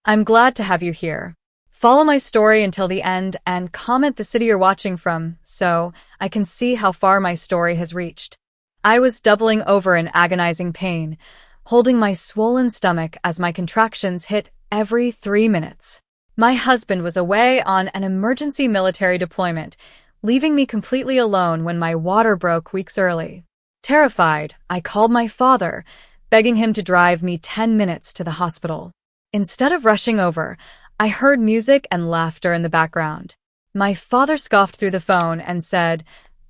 I'm glad to have you here. Follow my story until the end and comment the city you're watching from so I can see how far my story has reached. I was doubling over in agonizing pain, holding my swollen stomach as my contractions hit every 3 minutes. My husband was away on an emergency military deployment, leaving me completely alone when my water broke weeks early. Terrified, I called my father, begging him to drive me 10 minutes to the hospital. Instead of rushing over, I heard music and laughter in the background. My father scoffed through the phone and said,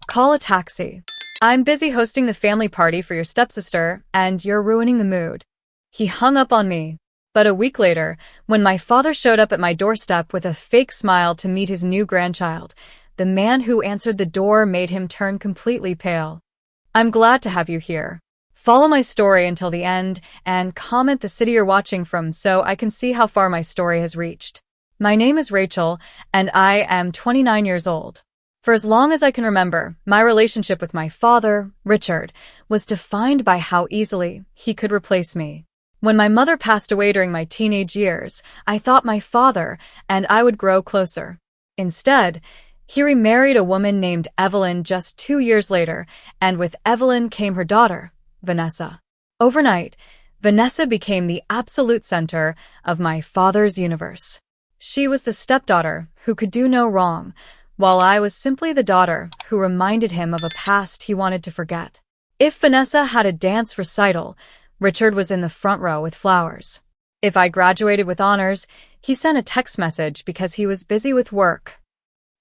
"Call a taxi. I'm busy hosting the family party for your stepsister, and you're ruining the mood." He hung up on me. But a week later, when my father showed up at my doorstep with a fake smile to meet his new grandchild, the man who answered the door made him turn completely pale. I'm glad to have you here. Follow my story until the end and comment the city you're watching from so I can see how far my story has reached. My name is Rachel, and I am 29 years old. For as long as I can remember, my relationship with my father, Richard, was defined by how easily he could replace me. When my mother passed away during my teenage years, I thought my father and I would grow closer. Instead, he remarried a woman named Evelyn just 2 years later, and with Evelyn came her daughter, Vanessa. Overnight, Vanessa became the absolute center of my father's universe. She was the stepdaughter who could do no wrong, while I was simply the daughter who reminded him of a past he wanted to forget. If Vanessa had a dance recital, Richard was in the front row with flowers. If I graduated with honors, he sent a text message because he was busy with work.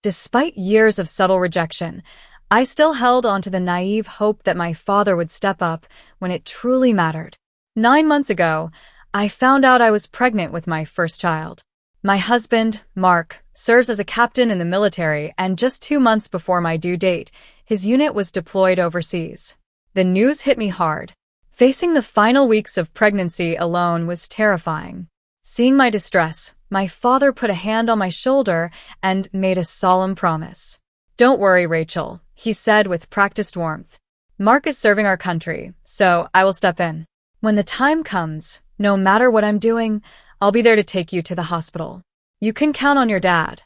Despite years of subtle rejection, I still held on to the naive hope that my father would step up when it truly mattered. 9 months ago, I found out I was pregnant with my first child. My husband, Mark, serves as a captain in the military, and just 2 months before my due date, his unit was deployed overseas. The news hit me hard. Facing the final weeks of pregnancy alone was terrifying. Seeing my distress, my father put a hand on my shoulder and made a solemn promise. "Don't worry, Rachel," he said with practiced warmth. "Mark is serving our country, so I will step in. When the time comes, no matter what I'm doing, I'll be there to take you to the hospital. You can count on your dad."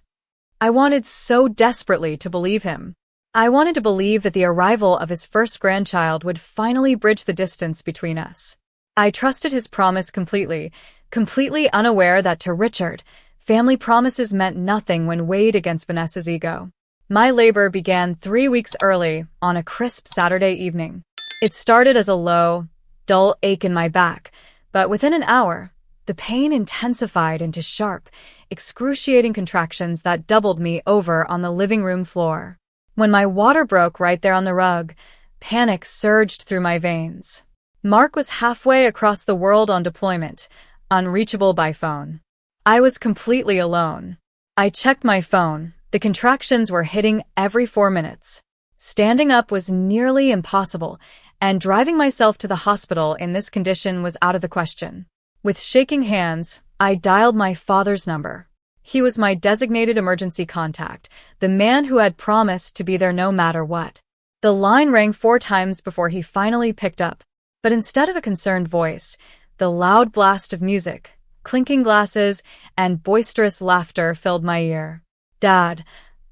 I wanted so desperately to believe him. I wanted to believe that the arrival of his first grandchild would finally bridge the distance between us. I trusted his promise completely unaware that to Richard, family promises meant nothing when weighed against Vanessa's ego. My labor began 3 weeks early on a crisp Saturday evening. It started as a low, dull ache in my back, but within an hour, the pain intensified into sharp, excruciating contractions that doubled me over on the living room floor. When my water broke right there on the rug, panic surged through my veins. Mark was halfway across the world on deployment, unreachable by phone. I was completely alone. I checked my phone. The contractions were hitting every 4 minutes. Standing up was nearly impossible, and driving myself to the hospital in this condition was out of the question. With shaking hands, I dialed my father's number. He was my designated emergency contact, the man who had promised to be there no matter what. The line rang 4 times before he finally picked up, but instead of a concerned voice, the loud blast of music, clinking glasses, and boisterous laughter filled my ear. "Dad,"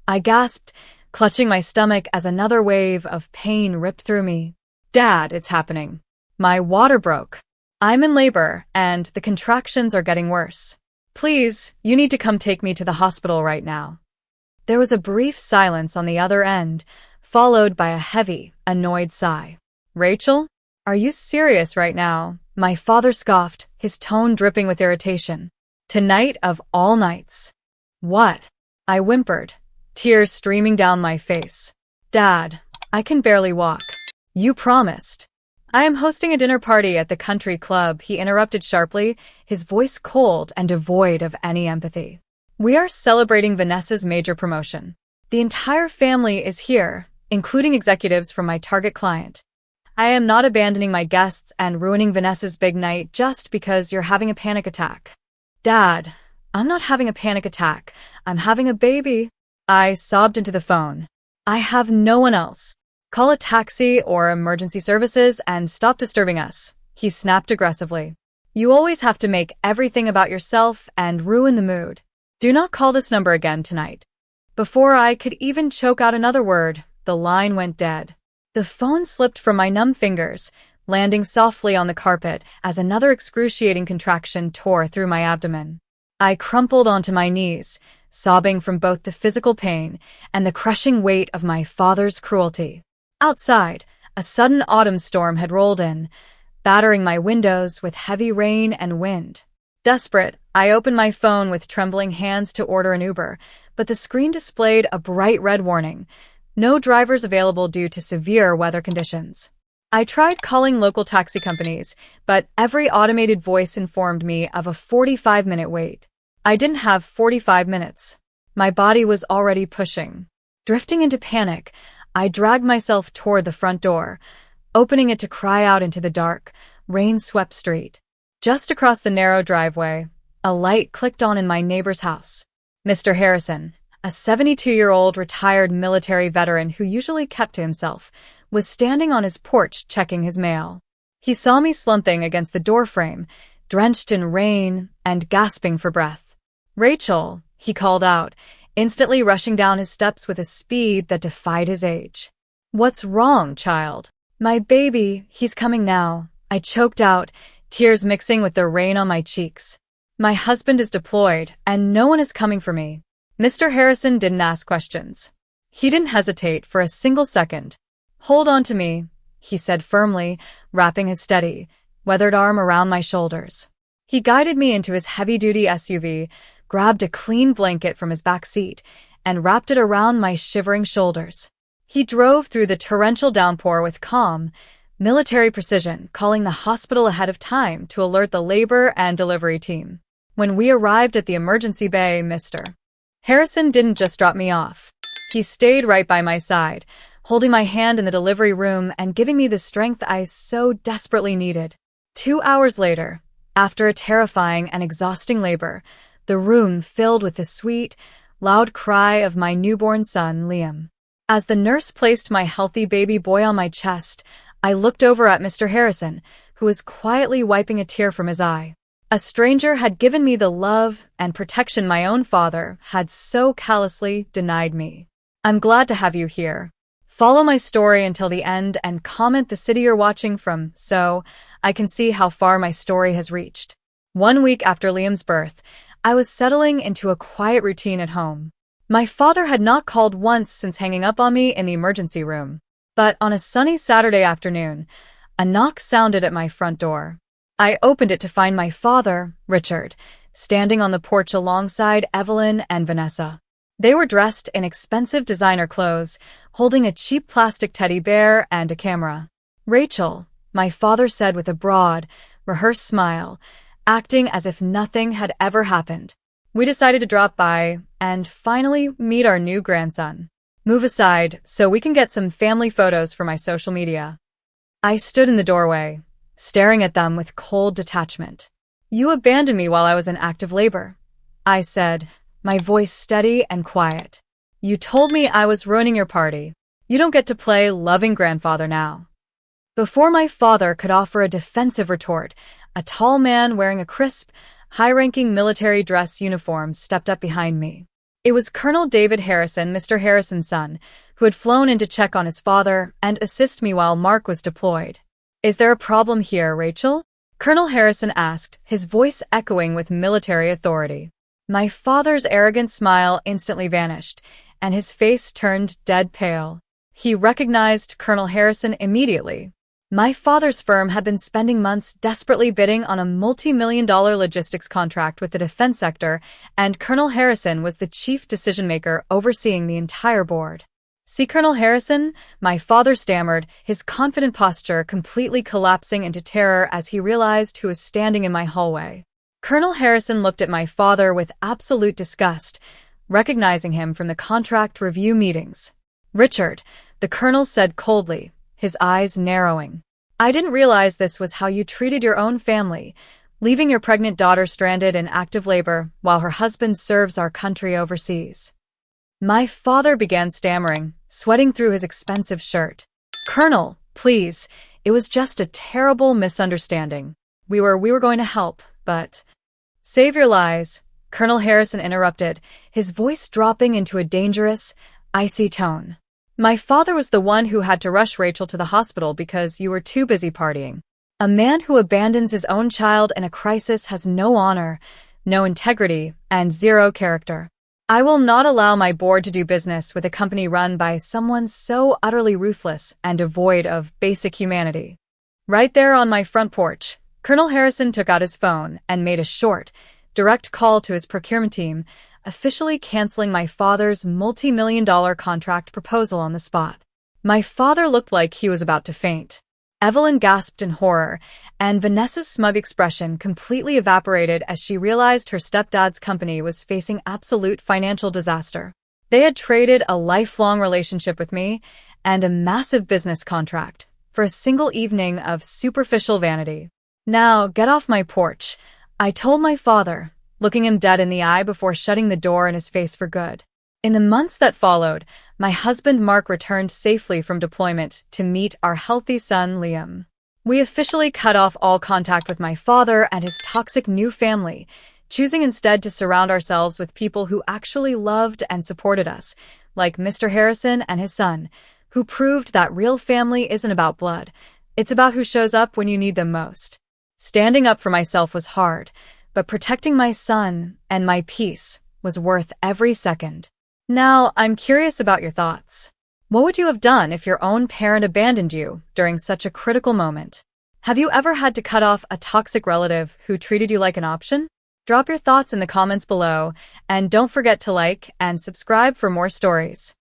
I gasped, clutching my stomach as another wave of pain ripped through me. "Dad, it's happening. My water broke. I'm in labor, and the contractions are getting worse. Please, you need to come take me to the hospital right now." There was a brief silence on the other end, followed by a heavy, annoyed sigh. "Rachel? Are you serious right now?" My father scoffed, his tone dripping with irritation. "Tonight of all nights." "What?" I whimpered, tears streaming down my face. "Dad, I can barely walk. You promised." "I am hosting a dinner party at the country club," he interrupted sharply, his voice cold and devoid of any empathy. "We are celebrating Vanessa's major promotion. The entire family is here, including executives from my target client. I am not abandoning my guests and ruining Vanessa's big night just because you're having a panic attack." "Dad, I'm not having a panic attack. I'm having a baby." I sobbed into the phone. "I have no one else. Call a taxi or emergency services and stop disturbing us," he snapped aggressively. You always have to make everything about yourself and ruin the mood. Do not call this number again tonight. Before I could even choke out another word, the line went dead. The phone slipped from my numb fingers, landing softly on the carpet as another excruciating contraction tore through my abdomen. I crumpled onto my knees, sobbing from both the physical pain and the crushing weight of my father's cruelty. Outside, a sudden autumn storm had rolled in, battering my windows with heavy rain and wind. Desperate, I opened my phone with trembling hands to order an Uber, but the screen displayed a bright red warning: no drivers available due to severe weather conditions. I tried calling local taxi companies, but every automated voice informed me of a 45-minute wait. I didn't have 45 minutes. My body was already pushing. Drifting into panic, I dragged myself toward the front door, opening it to cry out into the dark, rain-swept street. Just across the narrow driveway, a light clicked on in my neighbor's house. Mr. Harrison, a 72-year-old retired military veteran who usually kept to himself, was standing on his porch checking his mail. He saw me slumping against the doorframe, drenched in rain and gasping for breath. "Rachel," he called out, instantly rushing down his steps with a speed that defied his age. "What's wrong, child?" "My baby, he's coming now," I choked out, tears mixing with the rain on my cheeks. "My husband is deployed, and no one is coming for me." Mr. Harrison didn't ask questions. He didn't hesitate for a single second. "Hold on to me," he said firmly, wrapping his steady, weathered arm around my shoulders. He guided me into his heavy-duty SUV, grabbed a clean blanket from his back seat, and wrapped it around my shivering shoulders. He drove through the torrential downpour with calm, military precision, calling the hospital ahead of time to alert the labor and delivery team. When we arrived at the emergency bay, Mr. Harrison didn't just drop me off. He stayed right by my side, holding my hand in the delivery room and giving me the strength I so desperately needed. 2 hours later, after a terrifying and exhausting labor, the room filled with the sweet, loud cry of my newborn son, Liam. As the nurse placed my healthy baby boy on my chest, I looked over at Mr. Harrison, who was quietly wiping a tear from his eye. A stranger had given me the love and protection my own father had so callously denied me. "I'm glad to have you here. Follow my story until the end and comment the city you're watching from so I can see how far my story has reached." 1 week after Liam's birth, I was settling into a quiet routine at home. My father had not called once since hanging up on me in the emergency room. But on a sunny Saturday afternoon, a knock sounded at my front door. I opened it to find my father, Richard, standing on the porch alongside Evelyn and Vanessa. They were dressed in expensive designer clothes, holding a cheap plastic teddy bear and a camera. "Rachel," my father said with a broad, rehearsed smile, acting as if nothing had ever happened. "We decided to drop by and finally meet our new grandson. Move aside so we can get some family photos for my social media." I stood in the doorway, staring at them with cold detachment. "You abandoned me while I was in active labor," I said, my voice steady and quiet. "You told me I was ruining your party. You don't get to play loving grandfather now." Before my father could offer a defensive retort, a tall man wearing a crisp, high-ranking military dress uniform stepped up behind me. It was Colonel David Harrison, Mr. Harrison's son, who had flown in to check on his father and assist me while Mark was deployed. "Is there a problem here, Rachel?" Colonel Harrison asked, his voice echoing with military authority. My father's arrogant smile instantly vanished, and his face turned dead pale. He recognized Colonel Harrison immediately. My father's firm had been spending months desperately bidding on a multi-million-dollar logistics contract with the defense sector, and Colonel Harrison was the chief decision-maker overseeing the entire board. "See Colonel Harrison?" my father stammered, his confident posture completely collapsing into terror as he realized who was standing in my hallway. Colonel Harrison looked at my father with absolute disgust, recognizing him from the contract review meetings. "Richard," the colonel said coldly, his eyes narrowing. "I didn't realize this was how you treated your own family, leaving your pregnant daughter stranded in active labor while her husband serves our country overseas." My father began stammering, sweating through his expensive shirt. "Colonel, please, it was just a terrible misunderstanding." We were going to help, but... Save your lies, Colonel Harrison interrupted, his voice dropping into a dangerous, icy tone. My father was the one who had to rush Rachel to the hospital because you were too busy partying. A man who abandons his own child in a crisis has no honor, no integrity, and zero character. I will not allow my board to do business with a company run by someone so utterly ruthless and devoid of basic humanity. Right there on my front porch, Colonel Harrison took out his phone and made a short, direct call to his procurement team, officially canceling my father's multi-million-dollar contract proposal on the spot. My father looked like he was about to faint. Evelyn gasped in horror, and Vanessa's smug expression completely evaporated as she realized her stepdad's company was facing absolute financial disaster. They had traded a lifelong relationship with me and a massive business contract for a single evening of superficial vanity. Now, get off my porch, I told my father, looking him dead in the eye before shutting the door in his face for good. In the months that followed, my husband Mark returned safely from deployment to meet our healthy son Liam. We officially cut off all contact with my father and his toxic new family, choosing instead to surround ourselves with people who actually loved and supported us, like Mr. Harrison and his son, who proved that real family isn't about blood, it's about who shows up when you need them most. Standing up for myself was hard, but protecting my son and my peace was worth every second. Now, I'm curious about your thoughts. What would you have done if your own parent abandoned you during such a critical moment? Have you ever had to cut off a toxic relative who treated you like an option? Drop your thoughts in the comments below, and don't forget to like and subscribe for more stories.